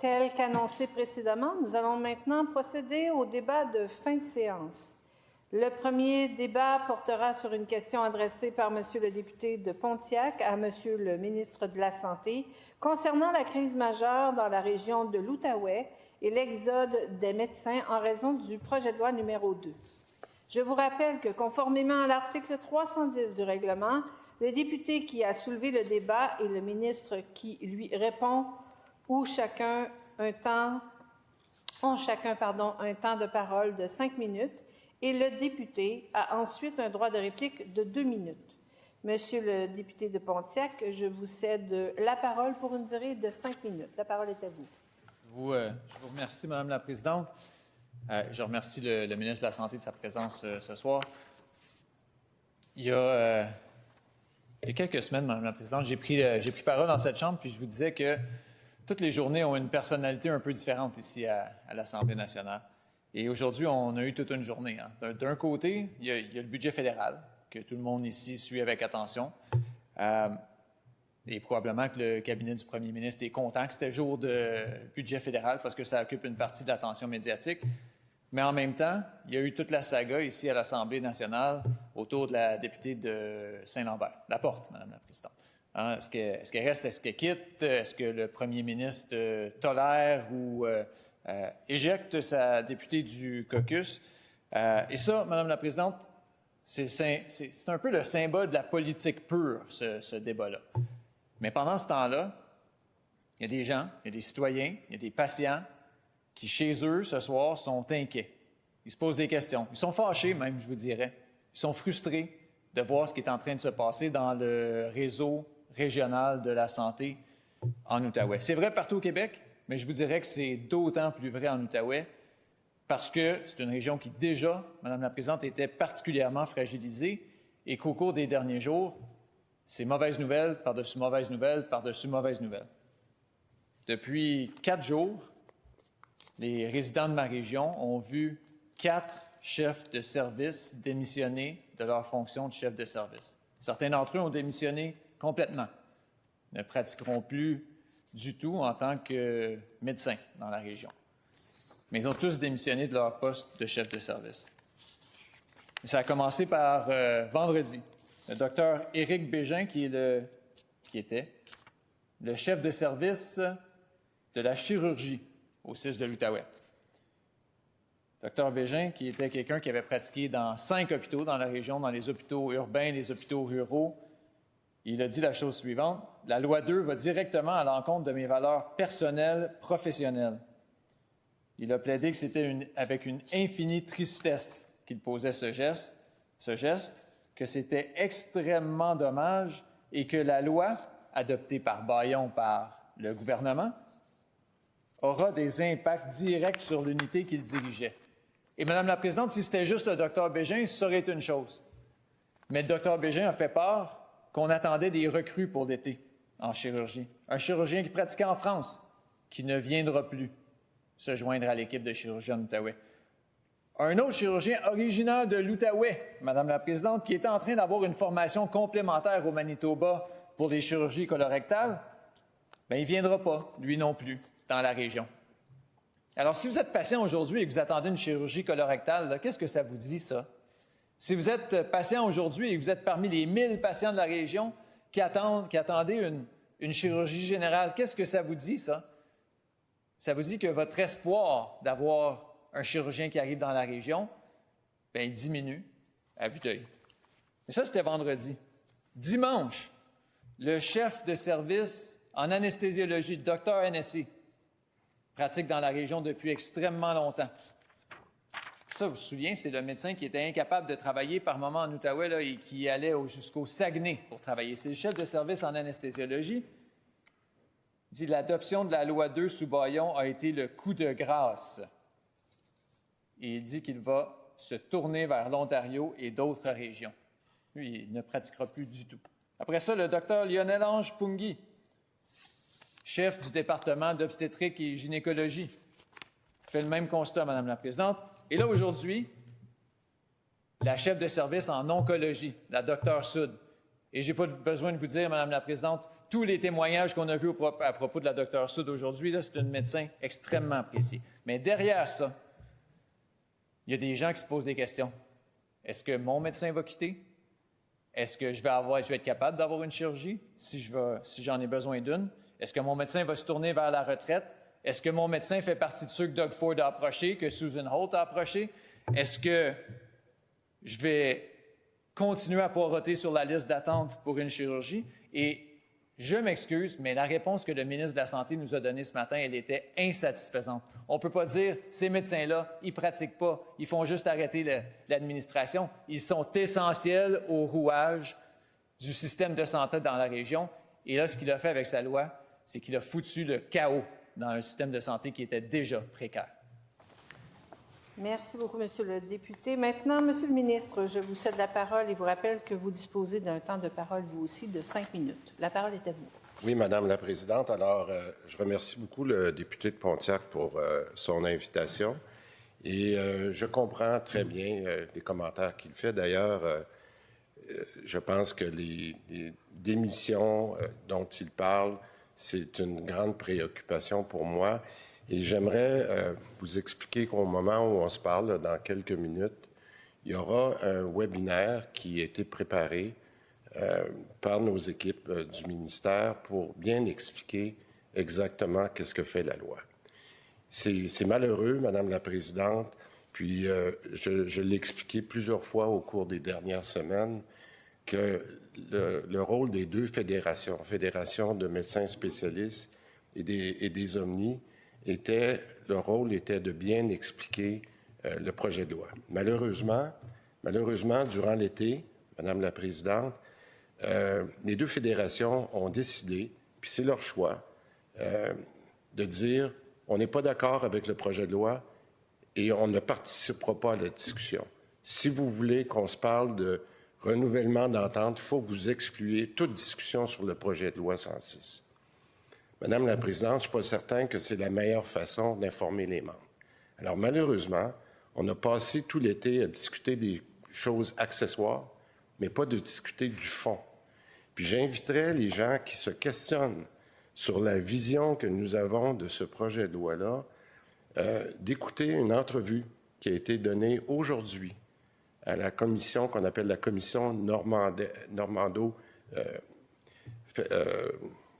Tel qu'annoncé précédemment, nous allons maintenant procéder au débat de fin de séance. Le premier débat portera sur une question adressée par M. le député de Pontiac à M. le ministre de la Santé concernant la crise majeure dans la région de l'Outaouais et l'exode des médecins en raison du projet de loi numéro 2. Je vous rappelle que, conformément à l'article 310 du règlement, le député qui a soulevé le débat et le ministre qui lui répond ont chacun un temps de parole de 5 minutes et le député a ensuite un droit de réplique de 2 minutes. Monsieur le député de Pontiac, je vous cède la parole pour une durée de 5 minutes. La parole est à vous. Je vous remercie, Madame la Présidente. Je remercie le ministre de la Santé de sa présence ce soir. Il y a quelques semaines, Madame la Présidente, j'ai pris parole dans cette Chambre, puis je vous disais que toutes les journées ont une personnalité un peu différente ici à l'Assemblée nationale. Et aujourd'hui, on a eu toute une journée. D'un côté, il y a le budget fédéral, que tout le monde ici suit avec attention. Et probablement que le cabinet du premier ministre est content que c'était jour de budget fédéral parce que ça occupe une partie de l'attention médiatique. Mais en même temps, il y a eu toute la saga ici à l'Assemblée nationale autour de la députée de Saint-Lambert. Laporte, Madame la Présidente. Est-ce qu'elle reste, est-ce qu'elle quitte? Est-ce que le premier ministre tolère ou éjecte sa députée du caucus? Et ça, Madame la Présidente, c'est un peu le symbole de la politique pure, ce débat-là. Mais pendant ce temps-là, il y a des gens, il y a des citoyens, il y a des patients qui, chez eux, ce soir, sont inquiets. Ils se posent des questions. Ils sont fâchés même, je vous dirais. Ils sont frustrés de voir ce qui est en train de se passer dans le réseau régional de la santé en Outaouais. C'est vrai partout au Québec, mais je vous dirais que c'est d'autant plus vrai en Outaouais parce que c'est une région qui déjà, Madame la Présidente, était particulièrement fragilisée et qu'au cours des derniers jours, c'est mauvaise nouvelle, par-dessus mauvaise nouvelle, par-dessus mauvaise nouvelle. Depuis 4 jours, les résidents de ma région ont vu 4 chefs de service démissionner de leur fonction de chef de service. Certains d'entre eux ont démissionné complètement, ne pratiqueront plus du tout en tant que médecins dans la région. Mais ils ont tous démissionné de leur poste de chef de service. Et ça a commencé par vendredi. Le docteur Éric Bégin, qui était le chef de service de la chirurgie au CIS de l'Outaouais. Docteur Bégin, qui était quelqu'un qui avait pratiqué dans 5 hôpitaux dans la région, dans les hôpitaux urbains, les hôpitaux ruraux. Il a dit la chose suivante: « La loi 2 va directement à l'encontre de mes valeurs personnelles, professionnelles. » Il a plaidé que c'était avec une infinie tristesse qu'il posait ce geste, que c'était extrêmement dommage et que la loi, adoptée par Bayon, par le gouvernement, aura des impacts directs sur l'unité qu'il dirigeait. Et Madame la Présidente, si c'était juste le docteur Bégin, ça aurait été une chose. Mais le docteur Bégin a fait part qu'on attendait des recrues pour l'été en chirurgie. Un chirurgien qui pratiquait en France, qui ne viendra plus se joindre à l'équipe de chirurgiens d'Outaouais. Un autre chirurgien originaire de l'Outaouais, Madame la Présidente, qui était en train d'avoir une formation complémentaire au Manitoba pour les chirurgies colorectales, bien, il ne viendra pas, lui non plus, dans la région. Alors, si vous êtes patient aujourd'hui et que vous attendez une chirurgie colorectale, qu'est-ce que ça vous dit, ça? Si vous êtes patient aujourd'hui et que vous êtes parmi les 1000 patients de la région qui attendaient une chirurgie générale, qu'est-ce que ça vous dit, ça? Ça vous dit que votre espoir d'avoir un chirurgien qui arrive dans la région, bien, il diminue à vue d'œil. Et ça, c'était vendredi. Dimanche, le chef de service en anesthésiologie, le Dr NSI, pratique dans la région depuis extrêmement longtemps. Ça, vous vous souvenez, c'est le médecin qui était incapable de travailler par moment en Outaouais là, et qui allait jusqu'au Saguenay pour travailler. C'est le chef de service en anesthésiologie. Il dit « L'adoption de la loi 2 sous Bayon a été le coup de grâce. » Et il dit qu'il va se tourner vers l'Ontario et d'autres régions. Lui, il ne pratiquera plus du tout. Après ça, le docteur Lionel-Ange Pungi, chef du département d'obstétrique et gynécologie, fait le même constat, Madame la Présidente. Et là, aujourd'hui, la chef de service en oncologie, la docteure Soud, Et je n'ai pas besoin de vous dire, Madame la Présidente, tous les témoignages qu'on a vus à propos de la Dr Sood aujourd'hui, c'est un médecin extrêmement apprécié. Mais derrière ça, il y a des gens qui se posent des questions. Est-ce que mon médecin va quitter? Est-ce que je vais être capable d'avoir une chirurgie si j'en ai besoin d'une? Est-ce que mon médecin va se tourner vers la retraite? Est-ce que mon médecin fait partie de ceux que Doug Ford a approchés, que Susan Holt a approchés? Est-ce que je vais continuer à poireauter sur la liste d'attente pour une chirurgie? Et je m'excuse, mais la réponse que le ministre de la Santé nous a donnée ce matin, elle était insatisfaisante. On ne peut pas dire, ces médecins-là, ils ne pratiquent pas, ils font juste arrêter l'administration. Ils sont essentiels au rouage du système de santé dans la région. Et là, ce qu'il a fait avec sa loi, c'est qu'il a foutu le chaos dans un système de santé qui était déjà précaire. Merci beaucoup, Monsieur le député. Maintenant, Monsieur le ministre, je vous cède la parole et vous rappelle que vous disposez d'un temps de parole, vous aussi, de 5 minutes. La parole est à vous. Oui, Madame la Présidente. Alors, je remercie beaucoup le député de Pontiac pour son invitation. Et je comprends très bien les commentaires qu'il fait. D'ailleurs, je pense que les démissions dont il parle, c'est une grande préoccupation pour moi. Et j'aimerais vous expliquer qu'au moment où on se parle, dans quelques minutes, il y aura un webinaire qui a été préparé par nos équipes du ministère pour bien expliquer exactement qu'est-ce que fait la loi. C'est malheureux, Madame la Présidente, puis je l'ai expliqué plusieurs fois au cours des dernières semaines, que le rôle des deux fédérations, Fédération de médecins spécialistes et des Omnis, le rôle était de bien expliquer le projet de loi. Malheureusement, durant l'été, Madame la Présidente, les deux fédérations ont décidé, puis c'est leur choix, de dire on n'est pas d'accord avec le projet de loi et on ne participera pas à la discussion. Si vous voulez qu'on se parle de renouvellement d'entente, il faut que vous excluiez toute discussion sur le projet de loi 106. Madame la Présidente, je ne suis pas certain que c'est la meilleure façon d'informer les membres. Alors, malheureusement, on a passé tout l'été à discuter des choses accessoires, mais pas de discuter du fond. Puis j'inviterais les gens qui se questionnent sur la vision que nous avons de ce projet de loi-là, d'écouter une entrevue qui a été donnée aujourd'hui à la commission qu'on appelle la commission Normando,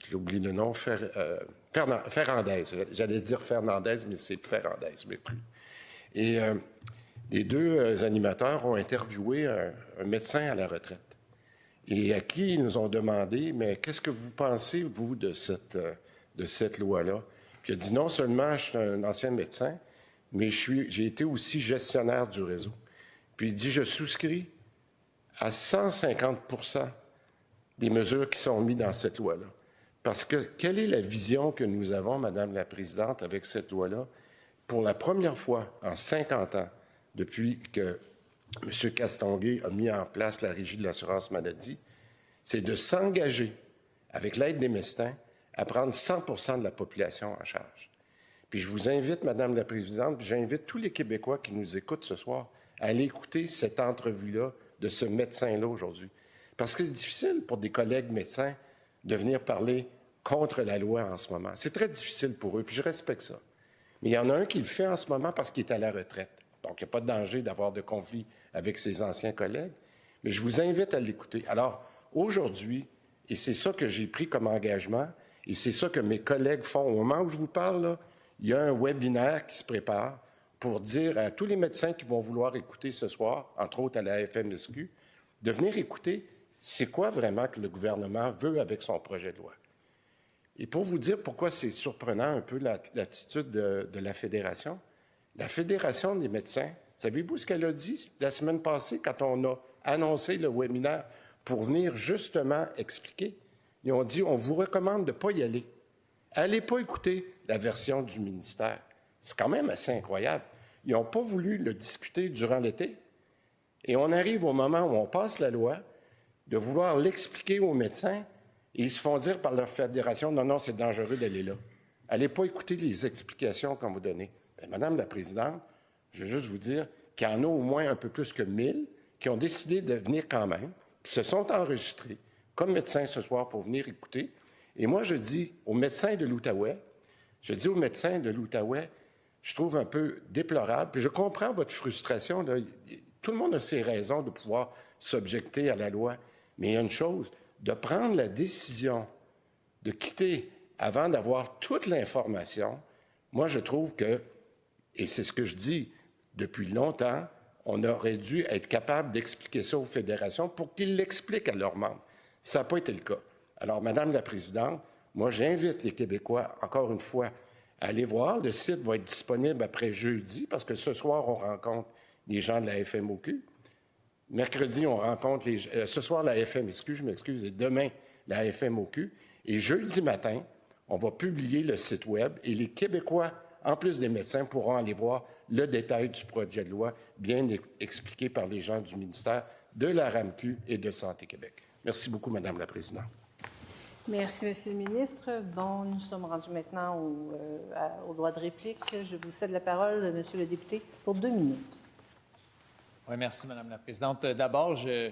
j'oublie le nom, Ferrandaise. J'allais dire Fernandaise, mais c'est Ferrandaise, mais plus. Et les deux animateurs ont interviewé un médecin à la retraite et à qui ils nous ont demandé, mais qu'est-ce que vous pensez, vous, de cette loi-là? Puis il a dit, non seulement je suis un ancien médecin, mais j'ai été aussi gestionnaire du réseau. Puis il dit, je souscris à 150% des mesures qui sont mises dans cette loi-là. Parce que quelle est la vision que nous avons, Madame la Présidente, avec cette loi-là? Pour la première fois en 50 ans, depuis que M. Castonguay a mis en place la Régie de l'assurance maladie, c'est de s'engager, avec l'aide des médecins, à prendre 100% de la population en charge. Puis je vous invite, Madame la Présidente, puis j'invite tous les Québécois qui nous écoutent ce soir à aller écouter cette entrevue-là de ce médecin-là aujourd'hui. Parce que c'est difficile pour des collègues médecins de venir parler contre la loi en ce moment. C'est très difficile pour eux, puis je respecte ça. Mais il y en a un qui le fait en ce moment parce qu'il est à la retraite. Donc, il n'y a pas de danger d'avoir de conflit avec ses anciens collègues. Mais je vous invite à l'écouter. Alors, aujourd'hui, et c'est ça que j'ai pris comme engagement, et c'est ça que mes collègues font. Au moment où je vous parle, là, il y a un webinaire qui se prépare pour dire à tous les médecins qui vont vouloir écouter ce soir, entre autres à la FMSQ, de venir écouter c'est quoi vraiment que le gouvernement veut avec son projet de loi. Et pour vous dire pourquoi c'est surprenant un peu l'attitude de la Fédération des médecins, savez-vous ce qu'elle a dit la semaine passée quand on a annoncé le webinaire pour venir justement expliquer? Ils ont dit, on vous recommande de ne pas y aller. Allez pas écouter la version du ministère. C'est quand même assez incroyable. Ils n'ont pas voulu le discuter durant l'été. Et on arrive au moment où on passe la loi, de vouloir l'expliquer aux médecins, et ils se font dire par leur fédération, non, c'est dangereux d'aller là. Allez pas écouter les explications qu'on vous donnez. Bien, Madame la Présidente, je veux juste vous dire qu'il y en a au moins un peu plus que 1000 qui ont décidé de venir quand même, qui se sont enregistrés comme médecin ce soir pour venir écouter. Et moi, je dis aux médecins de l'Outaouais, je trouve un peu déplorable, puis je comprends votre frustration, là. Tout le monde a ses raisons de pouvoir s'objecter à la loi, mais il y a une chose, de prendre la décision de quitter avant d'avoir toute l'information, moi, je trouve que, et c'est ce que je dis depuis longtemps, on aurait dû être capable d'expliquer ça aux fédérations pour qu'ils l'expliquent à leurs membres. Ça n'a pas été le cas. Alors, Madame la Présidente, moi, j'invite les Québécois, encore une fois, à aller voir. Le site va être disponible après jeudi, parce que ce soir, on rencontre les gens de la FMOQ. Mercredi, on rencontre ce soir, la FMSQ, je m'excuse, et demain, la FMOQ. Et jeudi matin, on va publier le site Web et les Québécois, en plus des médecins, pourront aller voir le détail du projet de loi bien expliqué par les gens du ministère de la RAMQ et de Santé Québec. Merci beaucoup, Madame la Présidente. Merci, Monsieur le ministre. Bon, nous sommes rendus maintenant au droit de réplique. Je vous cède la parole, Monsieur le député, pour 2 minutes. Oui, merci, Madame la Présidente. D'abord, je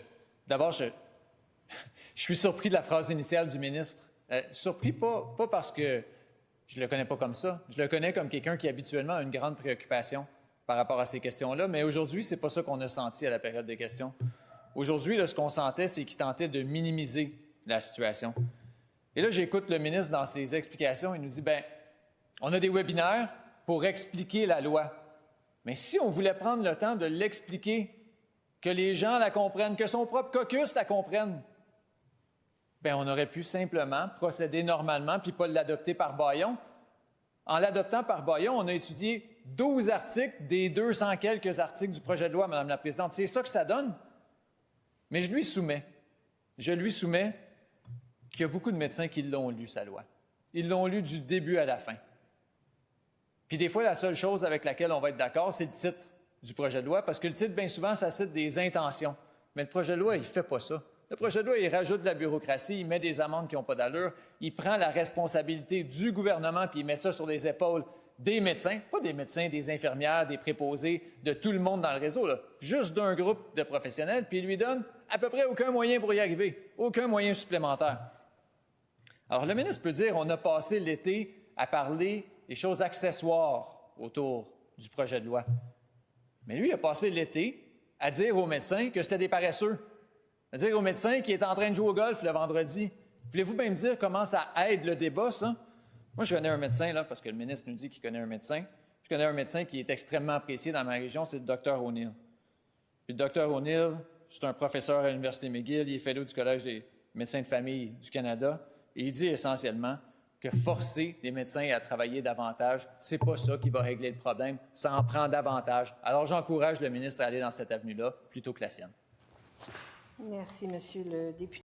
suis surpris de la phrase initiale du ministre. Surpris pas parce que je le connais pas comme ça. Je le connais comme quelqu'un qui habituellement a une grande préoccupation par rapport à ces questions-là. Mais aujourd'hui, c'est pas ça qu'on a senti à la période des questions. Aujourd'hui, là, ce qu'on sentait, c'est qu'il tentait de minimiser la situation. Et là, j'écoute le ministre dans ses explications. Il nous dit, on a des webinaires pour expliquer la loi. Mais si on voulait prendre le temps de l'expliquer, que les gens la comprennent, que son propre caucus la comprenne, on aurait pu simplement procéder normalement puis pas l'adopter par bâillon. En l'adoptant par bâillon, on a étudié 12 articles des 200 quelques articles du projet de loi, Madame la Présidente. C'est ça que ça donne. Mais je lui soumets qu'il y a beaucoup de médecins qui l'ont lu, sa loi. Ils l'ont lu du début à la fin. Puis des fois, la seule chose avec laquelle on va être d'accord, c'est le titre du projet de loi, parce que le titre, bien souvent, ça cite des intentions. Mais le projet de loi, il ne fait pas ça. Le projet de loi, il rajoute de la bureaucratie, il met des amendes qui n'ont pas d'allure, il prend la responsabilité du gouvernement, puis il met ça sur les épaules des médecins, pas des médecins, des infirmières, des préposés, de tout le monde dans le réseau, là, juste d'un groupe de professionnels, puis il lui donne à peu près aucun moyen pour y arriver, aucun moyen supplémentaire. Alors, le ministre peut dire, on a passé l'été à parler des choses accessoires autour du projet de loi. Mais lui, il a passé l'été à dire aux médecins que c'était des paresseux. À dire aux médecins qui étaient en train de jouer au golf le vendredi. Voulez-vous bien me dire comment ça aide le débat, ça? Moi, je connais un médecin, là, parce que le ministre nous dit qu'il connaît un médecin. Je connais un médecin qui est extrêmement apprécié dans ma région, c'est le Dr O'Neill. Puis le Dr O'Neill, c'est un professeur à l'Université McGill, il est fellow du Collège des médecins de famille du Canada, et il dit essentiellement que forcer les médecins à travailler davantage, c'est pas ça qui va régler le problème, ça en prend davantage. Alors, j'encourage le ministre à aller dans cette avenue-là plutôt que la sienne. Merci, Monsieur le député.